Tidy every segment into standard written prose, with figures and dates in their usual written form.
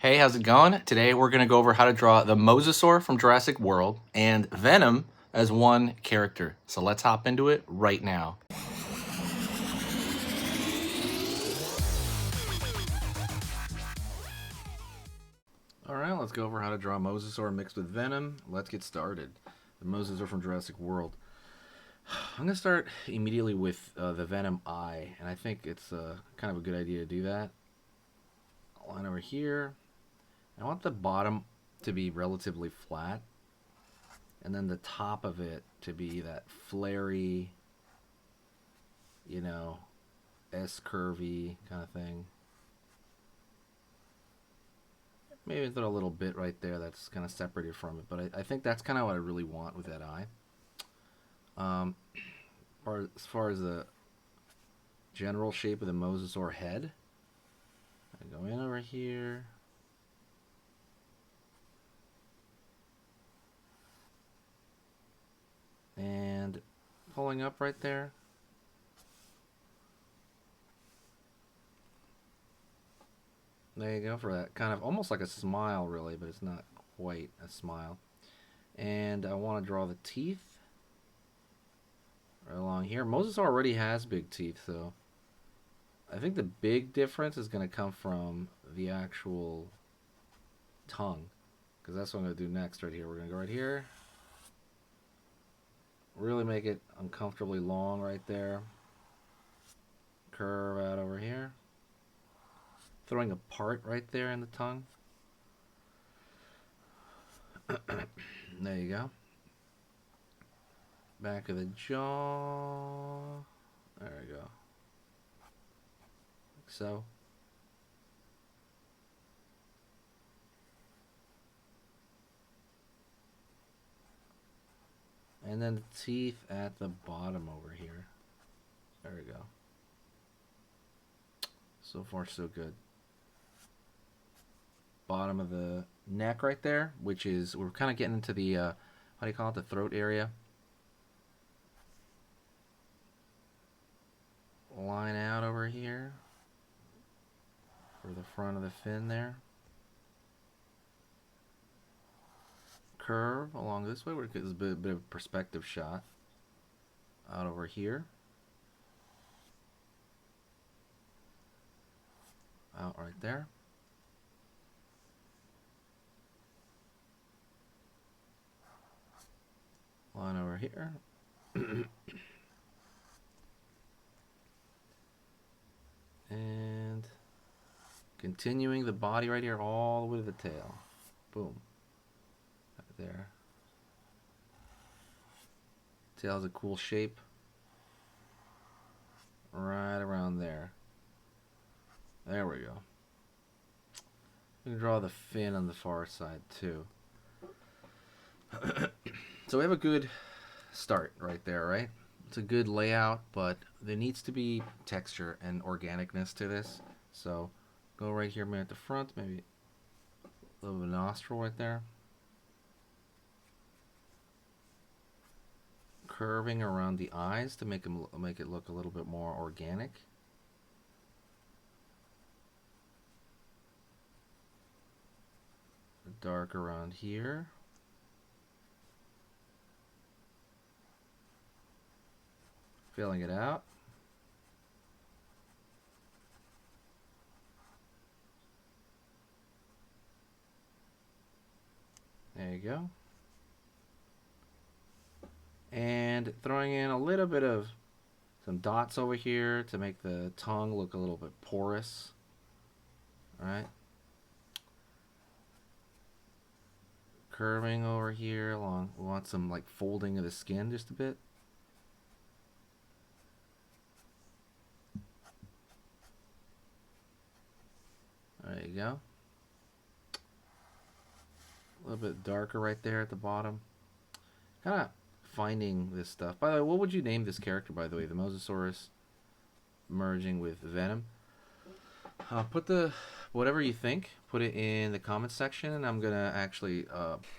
Hey, how's it going? Today we're going to go over how to draw the Mosasaur from Jurassic World and Venom as one character. So let's hop into it right now. Alright, let's go over how to draw Mosasaur mixed with Venom. Let's get started. The Mosasaur from Jurassic World. I'm going to start immediately with the Venom eye, and I think it's kind of a good idea to do that. Line over here. I want the bottom to be relatively flat, and then the top of it to be that flary, S-curvy kind of thing. Maybe throw a little bit right there that's kind of separated from it, but I think that's kind of what I really want with that eye. As far as the general shape of the Mosasaur head, I go in over here. And pulling up right there. There you go for that kind of almost like a smile really, but it's not quite a smile. And I want to draw the teeth right along here. Mosasaur already has big teeth, so I think the big difference is going to come from the actual tongue, because that's what I'm going to do next right here. We're going to go right here. Really make it uncomfortably long right there. Curve out over here. Throwing a part right there in the tongue. There you go. Back of the jaw. There we go. Like so. And then the teeth at the bottom over here. There we go. So far, so good. Bottom of the neck right there, which is, we're kind of getting into the, how do you call it, the throat area. Line out over here for the front of the fin there. Curve along this way, where it gives a bit of a perspective shot. Out over here. Out right there. Line over here. And continuing the body right here all the way to the tail. Boom. Right there. Tail's a cool shape. Right around there. There we go. We can draw the fin on the far side too. So we have a good start right there, right? It's a good layout, but there needs to be texture and organicness to this. So go right here, maybe at the front, maybe a little bit of a nostril right there. Curving around the eyes to make it look a little bit more organic. Dark around here. Filling it out. There you go. And throwing in a little bit of some dots over here to make the tongue look a little bit porous. All right. Curving over here along. We want some like folding of the skin just a bit. There you go. A little bit darker right there at the bottom. Kind of finding this stuff. By the way, what would you name this character, by the way? The Mosasaurus merging with Venom. Put the whatever you think. Put it in the comments section, and I'm gonna actually.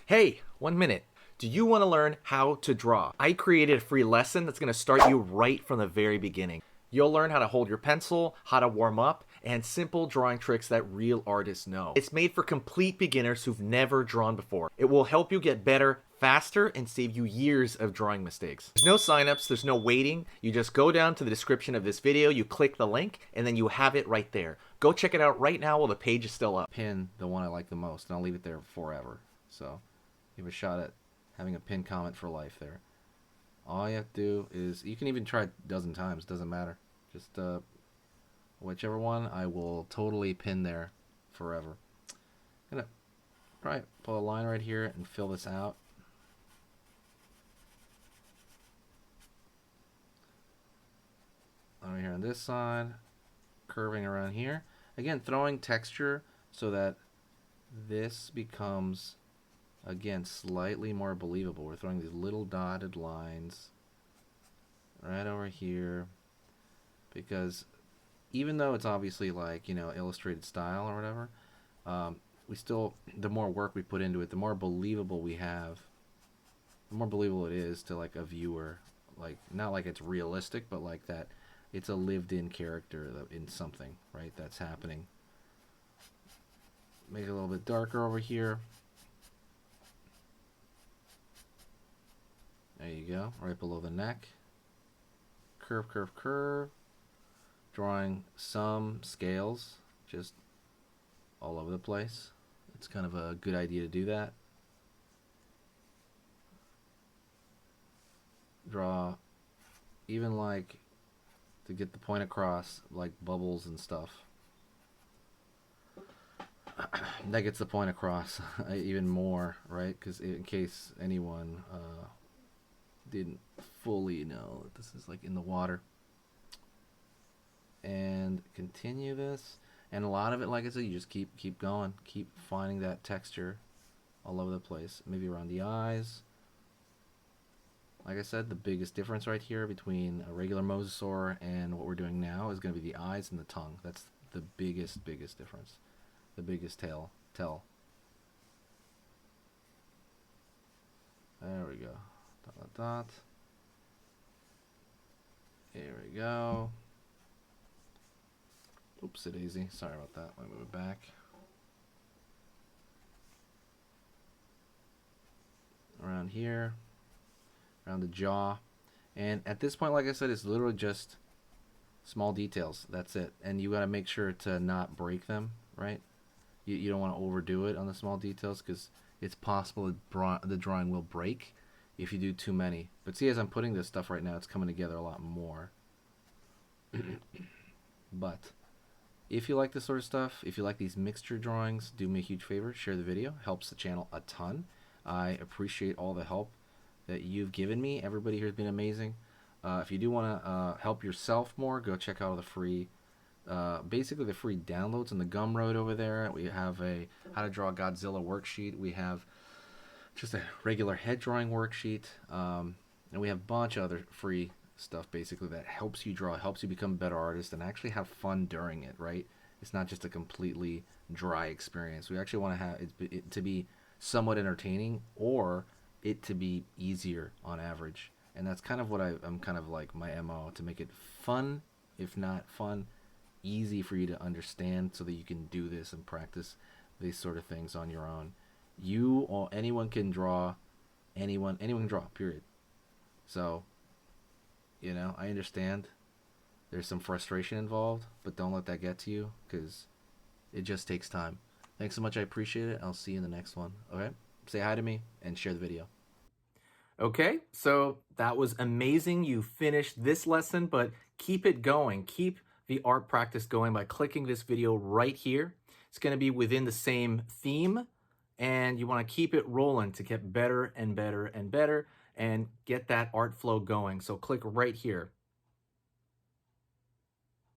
Hey, 1 minute. Do you want to learn how to draw? I created a free lesson that's gonna start you right from the very beginning. You'll learn how to hold your pencil, how to warm up, and simple drawing tricks that real artists know. It's made for complete beginners who've never drawn before. It will help you get better faster and save you years of drawing mistakes. There's no signups, there's no waiting. You just go down to the description of this video, you click the link, and then you have it right there. Go check it out right now while the page is still up. Pin the one I like the most, and I'll leave it there forever. So give a shot at having a pin comment for life there. All you have to do is, you can even try it a dozen times, doesn't matter. Just whichever one, I will totally pin there forever. I'm gonna probably pull a line right here and fill this out. Over here on this side, curving around here. Again, throwing texture so that this becomes, again, slightly more believable. We're throwing these little dotted lines right over here, because even though it's obviously like, you know, illustrated style or whatever, we still, the more work we put into it, the more believable we have, the more believable it is to like a viewer. Like, not like it's realistic, but like that it's a lived-in character in something, right, that's happening. Make it a little bit darker over here. There you go, right below the neck. Curve, curve, curve. Drawing some scales just all over the place. It's kind of a good idea to do that. Draw even like to get the point across, like bubbles and stuff. That gets the point across even more, right? Because in case anyone didn't fully know that this is like in the water. And continue this, and a lot of it, like I said, you just keep going, keep finding that texture all over the place. Maybe around the eyes. Like I said, the biggest difference right here between a regular mosasaur and what we're doing now is going to be the eyes and the tongue. That's the biggest difference. The biggest tell. There we go. Dot, dot, dot. Here we go. Oops, a daisy. Sorry about that. Let me move it back. Around here. Around the jaw. And at this point, like I said, it's literally just small details. That's it. And you got to make sure to not break them, right? You don't want to overdo it on the small details, because it's possible the drawing will break if you do too many. But see, as I'm putting this stuff right now, it's coming together a lot more. But if you like this sort of stuff, if you like these mixture drawings, do me a huge favor, share the video. Helps the channel a ton. I appreciate all the help that you've given me. Everybody here has been amazing. If you do want to help yourself more, go check out the free, basically the free downloads in the Gumroad over there. We have a How to Draw Godzilla worksheet. We have just a regular head drawing worksheet. And we have a bunch of other free stuff basically that helps you draw, helps you become a better artist, and actually have fun during it, right? It's not just a completely dry experience. We actually want to have it to be somewhat entertaining, or it to be easier on average. And that's kind of what I'm kind of like my MO, to make it fun, if not fun, easy for you to understand, so that you can do this and practice these sort of things on your own. You or anyone can draw, anyone can draw, period. So, you know, I understand there's some frustration involved, but don't let that get to you, because it just takes time. Thanks so much. I appreciate it. I'll see you in the next one. Okay? Say hi to me and share the video. Okay, so that was amazing. You finished this lesson, but keep it going. Keep the art practice going by clicking this video right here. It's going to be within the same theme, and you want to keep it rolling to get better and better and better and get that art flow going. So click right here.